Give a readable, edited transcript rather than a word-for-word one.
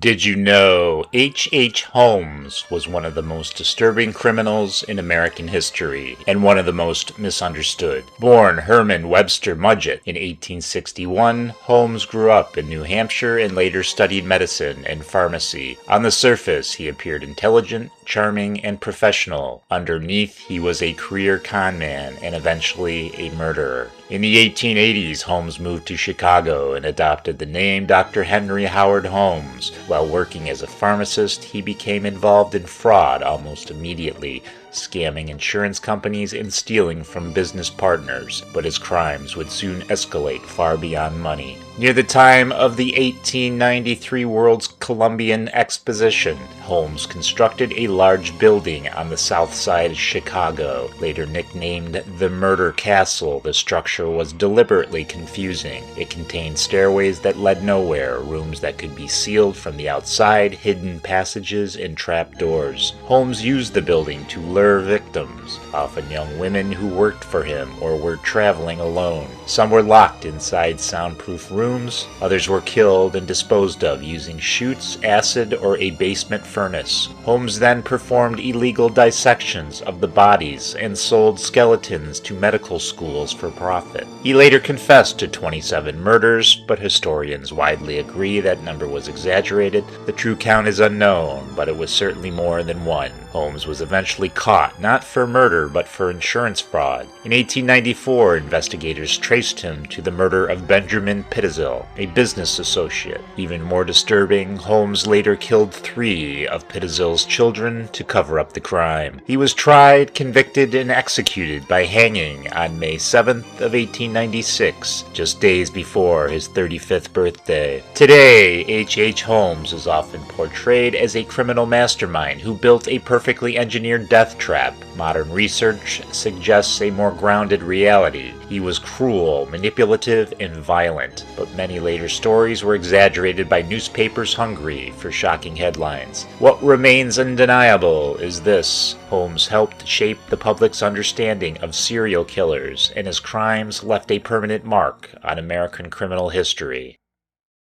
Did you know H. Holmes was one of the most disturbing criminals in American history and one of the most misunderstood? Born Herman Webster Mudgett in 1861, Holmes grew up in New Hampshire and later studied medicine and pharmacy. On the surface, he appeared intelligent, charming, and professional. Underneath, he was a career con man and eventually a murderer. In the 1880s, Holmes moved to Chicago and adopted the name Dr. Henry Howard Holmes. While working as a pharmacist, he became involved in fraud almost immediately, scamming insurance companies and stealing from business partners, but his crimes would soon escalate far beyond money. Near the time of the 1893 World's Columbian Exposition, Holmes constructed a large building on the south side of Chicago. Later nicknamed the Murder Castle, the structure was deliberately confusing. It contained stairways that led nowhere, rooms that could be sealed from the outside, hidden passages, and trap doors. Holmes used the building to lure victims, often young women who worked for him or were traveling alone. Some were locked inside soundproof rooms, others were killed and disposed of using chutes, acid, or a basement furnace. Holmes then performed illegal dissections of the bodies and sold skeletons to medical schools for profit. He later confessed to 27 murders, but historians widely agree that number was exaggerated. The true count is unknown, but it was certainly more than one. Holmes was eventually caught, not for murder, but for insurance fraud. In 1894, investigators traced him to the murder of Benjamin Pitezel, a business associate. Even more disturbing, Holmes later killed 3 of Pitezel's children to cover up the crime. He was tried, convicted, and executed by hanging on May 7th of 1896, just days before his 35th birthday. Today, H. Holmes is often portrayed as a criminal mastermind who built a perfectly engineered death trap. Modern research suggests a more grounded reality. He was cruel, manipulative, and violent, but many later stories were exaggerated by newspapers hungry for shocking headlines. What remains undeniable is this: Holmes helped shape the public's understanding of serial killers, and his crimes left a permanent mark on American criminal history.